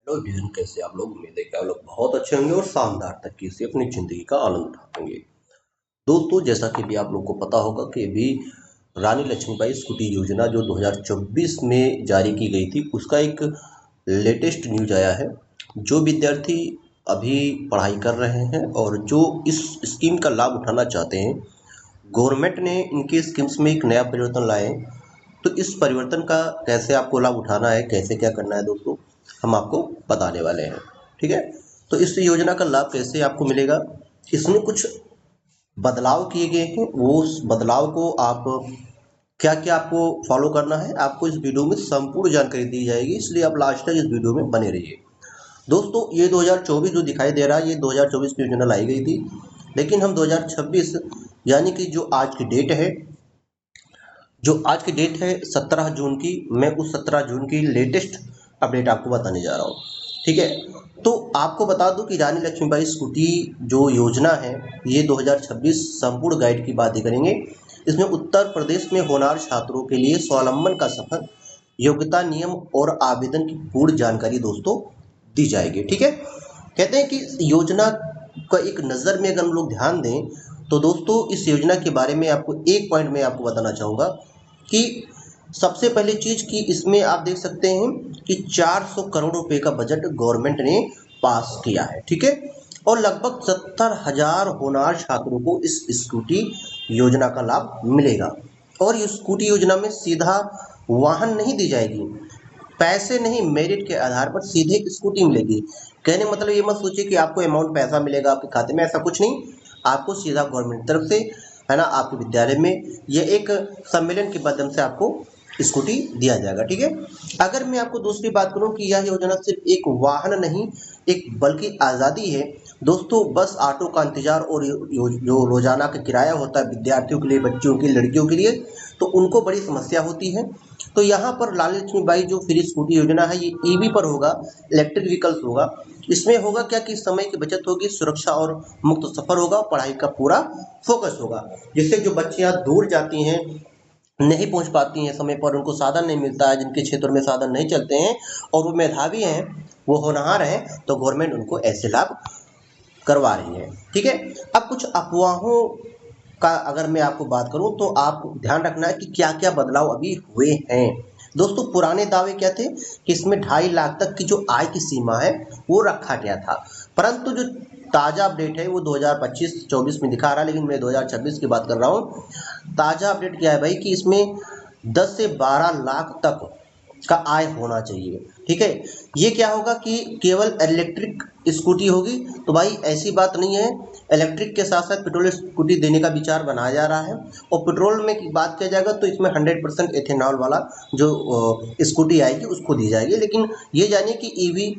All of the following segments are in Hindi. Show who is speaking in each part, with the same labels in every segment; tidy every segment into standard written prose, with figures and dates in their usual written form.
Speaker 1: हेलो एवरीवन, कैसे आप लोग? उम्मीद है कि आप लोग बहुत अच्छे होंगे और शानदार तरीके से अपनी ज़िंदगी का आनंद उठाएंगे। दोस्तों, जैसा कि भी आप लोग को पता होगा कि अभी रानी लक्ष्मीबाई स्कूटी योजना जो 2024 में जारी की गई थी, उसका एक लेटेस्ट न्यूज आया है। जो विद्यार्थी अभी पढ़ाई कर रहे हैं और जो इस स्कीम का लाभ उठाना चाहते हैं, गवर्नमेंट ने इनके स्कीम्स में एक नया परिवर्तन लाए हैं। तो इस परिवर्तन का कैसे आपको लाभ उठाना है, कैसे क्या करना है दोस्तों, हम आपको बताने वाले हैं। ठीक है। तो इस योजना का लाभ कैसे आपको मिलेगा, इसमें कुछ बदलाव किए गए हैं। वो उस बदलाव को आप क्या क्या आपको फॉलो करना है, आपको इस वीडियो में संपूर्ण जानकारी दी जाएगी, इसलिए आप लास्ट तक इस वीडियो में बने रहिए। दोस्तों, ये 2024 जो दिखाई दे रहा है, ये 2024 की योजना लाई गई थी, लेकिन हम 2026 यानी कि जो आज की डेट है 17 जून की, मैं उस 17 जून की लेटेस्ट अपडेट आपको बताने जा रहा हूँ। ठीक है। तो आपको बता दूं कि रानी लक्ष्मीबाई स्कूटी जो योजना है, ये 2026 संपूर्ण गाइड की बात ही करेंगे। इसमें उत्तर प्रदेश में होनहार छात्रों के लिए स्वावलंबन का सफर, योग्यता, नियम और आवेदन की पूर्ण जानकारी दोस्तों दी जाएगी। ठीक है। कहते हैं कि इस योजना का एक नज़र में अगर हम लोग ध्यान दें, तो दोस्तों इस योजना के बारे में आपको एक पॉइंट में आपको बताना चाहूँगा कि सबसे पहली चीज़ कि इसमें आप देख सकते हैं कि 400 करोड़ रुपए का बजट गवर्नमेंट ने पास किया है। ठीक है। और लगभग 70,000 होनहार छात्रों को इस स्कूटी योजना का लाभ मिलेगा। और इस स्कूटी योजना में सीधा वाहन नहीं दी जाएगी, पैसे नहीं, मेरिट के आधार पर सीधे स्कूटी मिलेगी। कहने मतलब ये मत सोचिए कि आपको अमाउंट पैसा मिलेगा आपके खाते में, ऐसा कुछ नहीं। आपको सीधा गवर्नमेंट की तरफ से, है ना, आपके विद्यालय में ये एक सम्मेलन के माध्यम से आपको स्कूटी दिया जाएगा। ठीक है। अगर मैं आपको दूसरी बात करूं कि यह योजना सिर्फ एक वाहन नहीं, एक बल्कि आज़ादी है। दोस्तों, बस ऑटो का इंतजार और जो रोजाना का किराया होता है विद्यार्थियों के लिए, बच्चों के, लड़कियों के लिए, तो उनको बड़ी समस्या होती है। तो यहाँ पर लाल लक्ष्मीबाई जो फ्री स्कूटी योजना है, ये ईवी पर होगा, इलेक्ट्रिक व्हीकल्स होगा। इसमें होगा क्या कि समय की बचत होगी, सुरक्षा और मुक्त सफर होगा, पढ़ाई का पूरा फोकस होगा। जिससे जो बच्चियां दूर जाती हैं, नहीं पहुंच पाती हैं समय पर, उनको साधन नहीं मिलता है, जिनके क्षेत्र में साधन नहीं चलते हैं और वो मेधावी हैं, वो होनहार हैं, तो गवर्नमेंट उनको ऐसे लाभ करवा रही है। ठीक है। अब कुछ अफवाहों का अगर मैं आपको बात करूं, तो आप ध्यान रखना है कि क्या क्या बदलाव अभी हुए हैं। दोस्तों, पुराने दावे क्या थे कि इसमें 2.5 लाख तक की जो आय की सीमा है वो रखा गया था, परंतु जो ताज़ा अपडेट है वो 2025-24 में दिखा रहा है, लेकिन मैं 2026 की बात कर रहा हूँ। ताज़ा अपडेट क्या है भाई कि इसमें 10 से 12 लाख तक का आय होना चाहिए। ठीक है। ये क्या होगा कि केवल इलेक्ट्रिक स्कूटी होगी, तो भाई ऐसी बात नहीं है। इलेक्ट्रिक के साथ साथ पेट्रोल स्कूटी देने का विचार बनाया जा रहा है, और पेट्रोल में की बात किया जाएगा तो इसमें 100% एथेनॉल वाला जो स्कूटी आएगी उसको दी जाएगी। लेकिन ये जानिए कि ईवी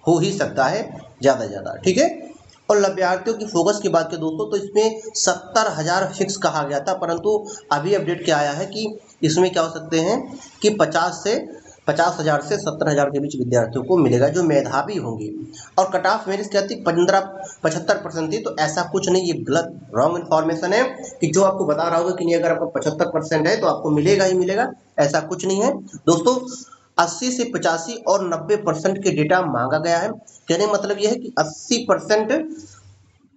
Speaker 1: हो ही सकता है ज़्यादा ज़्यादा। ठीक है। और लाभार्थियों की फोकस की बात करें दोस्तों, तो इसमें 70,000 फिक्स कहा गया था, परंतु अभी अपडेट क्या आया है कि इसमें क्या हो सकते हैं कि 50,000 से 70,000 के बीच विद्यार्थियों को मिलेगा जो मेधावी होंगे। और कट ऑफ मेरिट क्या थी, 75% थी, तो ऐसा कुछ नहीं, ये गलत रॉन्ग इन्फॉर्मेशन है कि जो आपको बता रहा होगा कि नहीं, अगर आपको 75% है तो आपको मिलेगा ही मिलेगा, ऐसा कुछ नहीं है दोस्तों। 80 से 85 और 90% के डेटा मांगा गया है। कहने का मतलब यह है कि 80%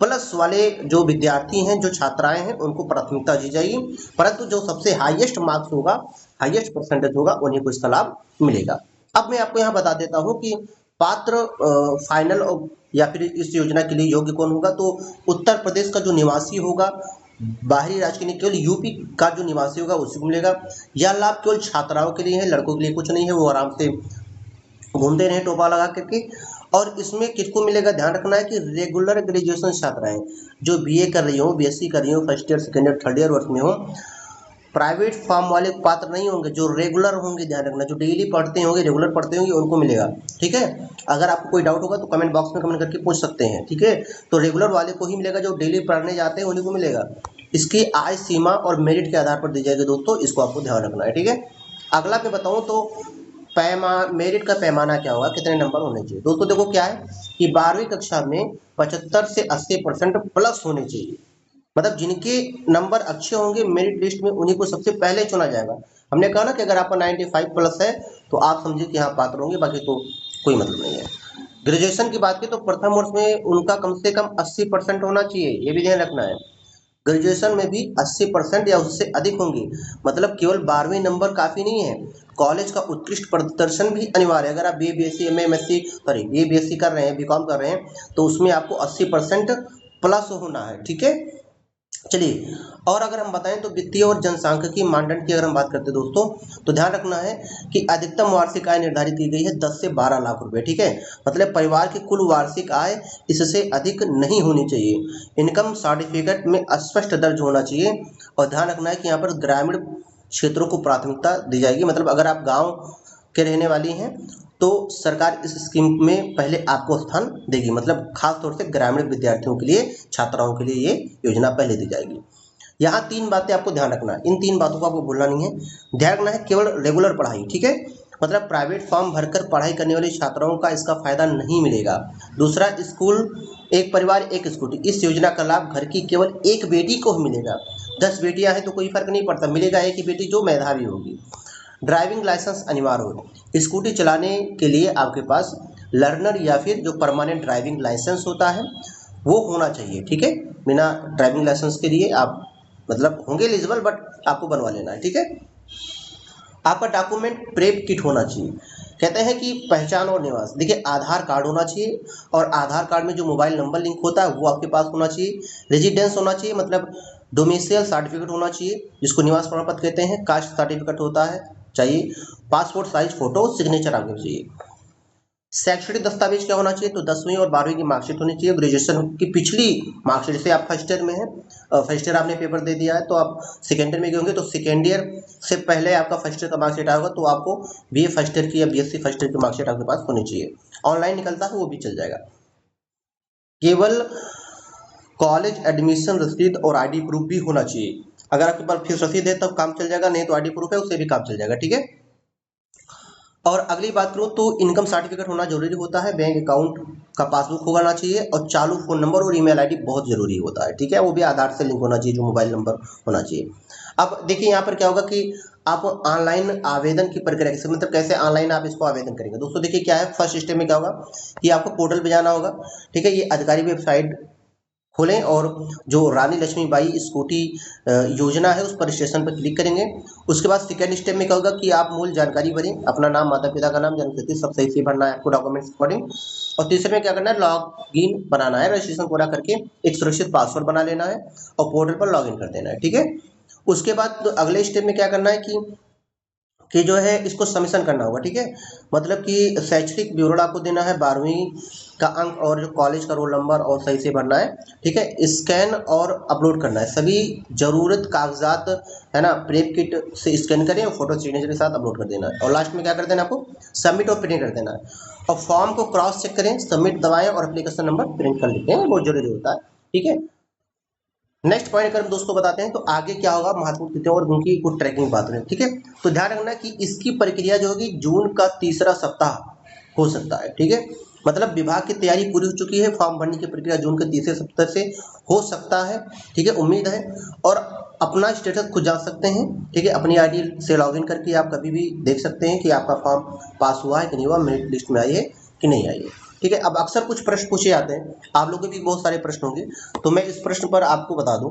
Speaker 1: प्लस वाले जो विद्यार्थी हैं, जो छात्राएं हैं, उनको प्राथमिकता दी जाएगी, परंतु जो सबसे हाईएस्ट मार्क्स होगा, हाईएस्ट परसेंटेज होगा, उन्हीं को इसका लाभ मिलेगा। अब मैं आपको यहाँ बता देता हूँ कि पात्र फाइनल या फिर इस योजना के लिए योग्य कौन होगा। तो उत्तर प्रदेश का जो निवासी होगा, बाहरी राज्य के लिए केवल यूपी का जो निवासी होगा उसी को मिलेगा। यह लाभ केवल छात्राओं के लिए है, लड़कों के लिए कुछ नहीं है, वो आराम से घूमते रहे टोपा लगा करके। और इसमें किसको मिलेगा, ध्यान रखना है कि रेगुलर ग्रेजुएशन छात्राएं जो बीए कर रही हो, बीएससी कर रही हो, first year, second year, third year वर्ष में हो, प्राइवेट फॉर्म वाले पात्र नहीं होंगे, जो रेगुलर होंगे, ध्यान रखना, जो डेली पढ़ते होंगे, रेगुलर पढ़ते होंगे, उनको मिलेगा। ठीक है। अगर आपको कोई डाउट होगा तो कमेंट बॉक्स में कमेंट करके पूछ सकते हैं। ठीक है। तो रेगुलर वाले को ही मिलेगा, जो डेली पढ़ने जाते हैं उन्हीं को मिलेगा। इसकी आय सीमा और मेरिट के आधार पर दी जाएगी दोस्तों, इसको आपको ध्यान रखना है। ठीक है। अगला मैं बताऊं तो मेरिट का पैमाना क्या होगा, कितने नंबर होने चाहिए। दोस्तों देखो क्या है कि 12वीं कक्षा में 75 से 80% प्लस होने चाहिए। मतलब जिनके नंबर अच्छे होंगे मेरिट लिस्ट में, उन्हीं को सबसे पहले चुना जाएगा। हमने कहा ना कि अगर आपका 95 प्लस है तो आप समझिए कि यहाँ पात्र होंगे, बाकी तो कोई मतलब नहीं है। ग्रेजुएशन की बात की तो प्रथम वर्ष में उनका कम से कम 80% होना चाहिए, ये भी ध्यान रखना है। ग्रेजुएशन में भी 80% या उससे अधिक होंगे, मतलब केवल 12वीं नंबर काफी नहीं है, कॉलेज का उत्कृष्ट प्रदर्शन भी अनिवार्य है। अगर आप B B S C M M S C sorry B B S C कर रहे हैं, बीकॉम कर रहे हैं, तो उसमें आपको 80% प्लस होना है, ठीक है। चलिए, और अगर हम बताएं तो वित्तीय और जनसांख्यिकीय मानदंड की अगर हम बात करते हैं दोस्तों, तो ध्यान रखना है कि अधिकतम वार्षिक आय निर्धारित की गई है 10 से 12 लाख रुपए, ठीक है। मतलब परिवार की कुल वार्षिक आय इससे अधिक नहीं होनी चाहिए। इनकम सर्टिफिकेट में स्पष्ट दर्ज होना चाहिए, और ध्यान रखना है कि यहाँ पर ग्रामीण क्षेत्रों को प्राथमिकता दी जाएगी। मतलब अगर आप गाँव के रहने वाली हैं तो सरकार इस स्कीम में पहले आपको स्थान देगी, मतलब खास तौर से ग्रामीण विद्यार्थियों के लिए, छात्राओं के लिए ये योजना पहले दी जाएगी। यहाँ 3 बातें आपको ध्यान रखना है, इन 3 बातों को आपको भूलना नहीं है। ध्यान रखना है केवल रेगुलर पढ़ाई, ठीक है, मतलब प्राइवेट फॉर्म भरकर पढ़ाई करने वाली छात्राओं का इसका फायदा नहीं मिलेगा। दूसरा, स्कूल एक परिवार एक स्कूटी, इस योजना का लाभ घर की केवल एक बेटी को ही मिलेगा। 10 बेटियां हैं तो कोई फर्क नहीं पड़ता, मिलेगा एक ही बेटी जो मेधावी होगी। ड्राइविंग लाइसेंस अनिवार्य हो, स्कूटी चलाने के लिए आपके पास लर्नर या फिर जो परमानेंट ड्राइविंग लाइसेंस होता है वो होना चाहिए, ठीक है। बिना ड्राइविंग लाइसेंस के लिए आप मतलब होंगे एलिजिबल, बट आपको बनवा लेना है, ठीक है। आपका डॉक्यूमेंट प्रेप किट होना चाहिए। कहते हैं कि पहचान और निवास, देखिए आधार कार्ड होना चाहिए, और आधार कार्ड में जो मोबाइल नंबर लिंक होता है वो आपके पास होना चाहिए। रेजिडेंस होना चाहिए, मतलब डोमिसाइल सर्टिफिकेट होना चाहिए, जिसको निवास प्रमाण पत्र कहते हैं। कास्ट सर्टिफिकेट होता है चाहिए। पासपोर्ट साइज फोटो, सिग्नेचर आपके चाहिए। शैक्षणिक दस्तावेज क्या होना चाहिए, तो 10वीं और 12वीं की मार्कशीट होनी चाहिए। ग्रेजुएशन की पिछली मार्कशीट, जैसे आप फर्स्ट ईयर में हैं, फर्स्ट ईयर आपने पेपर दे दिया है तो आप सेकेंड ईयर में गए होंगे, तो सेकेंड ईयर से पहले आपका फर्स्ट ईयर का मार्कशीट आएगा, तो आपको बी ए फर्स्ट ईयर की या B S C first year की मार्कशीट आपके पास होनी चाहिए। ऑनलाइन निकलता है वो भी चल जाएगा। केवल कॉलेज एडमिशन रसीद और आईडी प्रूफ भी होना चाहिए। अगर आपके पास फीस रसीद है तब काम चल जाएगा, नहीं तो आईडी प्रूफ है उससे भी काम चल जाएगा, ठीक है। और अगली बात करूँ तो इनकम सर्टिफिकेट होना जरूरी होता है, बैंक अकाउंट का पासबुक होना चाहिए, और चालू फोन नंबर और ईमेल आईडी बहुत जरूरी होता है, ठीक है। वो भी आधार से लिंक होना चाहिए, जो मोबाइल नंबर होना चाहिए। अब देखिए यहाँ पर क्या होगा कि आप ऑनलाइन आवेदन की प्रक्रिया कैसे, मतलब कैसे ऑनलाइन आप इसको आवेदन करेंगे दोस्तों। देखिए क्या है, फर्स्ट स्टेप में क्या होगा कि आपको पोर्टल पे जाना होगा, ठीक है। ये अधिकारी वेबसाइट खोलें और जो रानी लक्ष्मीबाई स्कूटी योजना है उस पर रजिस्ट्रेशन पर क्लिक करेंगे। उसके बाद सेकेंड स्टेप में क्या होगा कि आप मूल जानकारी भरें, अपना नाम, माता पिता का नाम, जन्मतिथि सब सही से भरना है आपको डॉक्यूमेंट्स अकॉर्डिंग। और तीसरे में क्या करना है, लॉग इन बनाना है, रजिस्ट्रेशन पूरा करके एक सुरक्षित पासवर्ड बना लेना है और पोर्टल पर लॉग इन कर देना है, ठीक है। उसके बाद तो अगले स्टेप में क्या करना है कि जो है इसको सबमिशन करना होगा, ठीक है। मतलब कि शैक्षणिक विवरण आपको देना है, 12वीं का अंक और जो कॉलेज का रोल नंबर और सही से भरना है, ठीक है। स्कैन और अपलोड करना है सभी जरूरत कागजात, है ना, प्रेप किट से स्कैन करें और फोटो सिग्नेचर के साथ अपलोड कर देना है। और लास्ट में क्या कर देना है, आपको सबमिट और प्रिंट कर देना है। और फॉर्म को क्रॉस चेक करें, सबमिट दबाएं और एप्लीकेशन नंबर प्रिंट कर लेते हैं, बहुत जरूरी होता है, ठीक है। नेक्स्ट पॉइंट अगर हम दोस्तों बताते हैं तो आगे क्या होगा, महत्वपूर्ण तिथियों और उनकी कुछ ट्रैकिंग बात करें, ठीक है। तो ध्यान रखना कि इसकी प्रक्रिया जो होगी जून का तीसरा सप्ताह हो सकता है, ठीक है। मतलब विभाग की तैयारी पूरी हो चुकी है, फॉर्म भरने की प्रक्रिया जून के तीसरे सप्ताह से हो सकता है, ठीक है, उम्मीद है। और अपना स्टेटस खुद जान सकते हैं, ठीक है। अपनी आईडी से लॉगिन करके आप कभी भी देख सकते हैं कि आपका फॉर्म पास हुआ है कि नहीं हुआ, मेरिट लिस्ट में आई है कि नहीं आई है, ठीक है। अब अक्सर कुछ प्रश्न पूछे जाते हैं, आप लोगों के भी बहुत सारे प्रश्न होंगे, तो मैं इस प्रश्न पर आपको बता दूं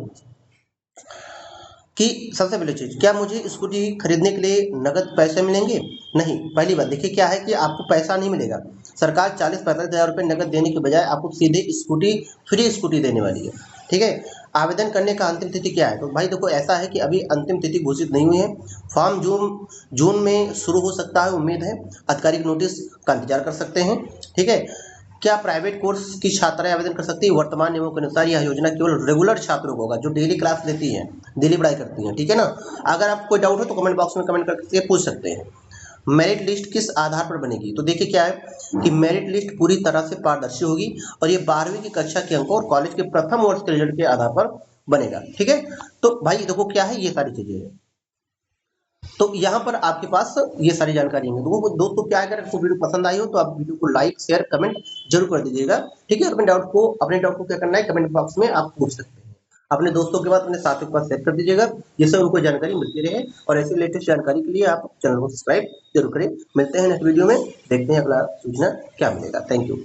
Speaker 1: कि सबसे पहली चीज, क्या मुझे स्कूटी खरीदने के लिए नगद पैसे मिलेंगे? नहीं। पहली बात देखिए क्या है कि आपको पैसा नहीं मिलेगा। सरकार 40-45 हज़ार रुपये नगद देने के बजाय आपको सीधे स्कूटी, फ्री स्कूटी देने वाली है, ठीक है। आवेदन करने का अंतिम तिथि क्या है, तो भाई देखो ऐसा है कि अभी अंतिम तिथि घोषित नहीं हुई है। फॉर्म जून में शुरू हो सकता है, उम्मीद है। आधिकारिक नोटिस का इंतजार कर सकते हैं, ठीक है। क्या प्राइवेट कोर्स की छात्राएं आवेदन कर सकती है? वर्तमान नियमों के अनुसार यह योजना केवल रेगुलर छात्रों को होगा, जो डेली क्लास लेती हैं, डेली पढ़ाई करती हैं, ठीक है ना। अगर आपको कोई डाउट हो तो कमेंट बॉक्स में कमेंट करके पूछ सकते हैं। मेरिट लिस्ट किस आधार पर बनेगी, तो देखिए क्या है कि मेरिट लिस्ट पूरी तरह से पारदर्शी होगी, और ये 12वीं की कक्षा के अंकों और कॉलेज के प्रथम वर्ष के रिजल्ट के आधार पर बनेगा, ठीक है। तो भाई देखो क्या है, ये सारी चीजें हैं। तो यहाँ पर आपके पास ये सारी जानकारी होंगी। तो वो दोस्तों क्या है, अगर आपको वीडियो पसंद आई हो तो आप वीडियो को लाइक शेयर कमेंट जरूर कर दीजिएगा, ठीक है। अपने डाउट को क्या करना है, कमेंट बॉक्स में आप पूछ सकते हैं। अपने दोस्तों के पास, अपने साथियों के पास शेयर कर दीजिएगा, जिससे उनको जानकारी मिलती रहे। और ऐसी लेटेस्ट जानकारी के लिए आप चैनल को सब्सक्राइब जरूर करें। मिलते हैं नेक्स्ट वीडियो में, देखते हैं अगला सूचना क्या मिलेगा। Thank you.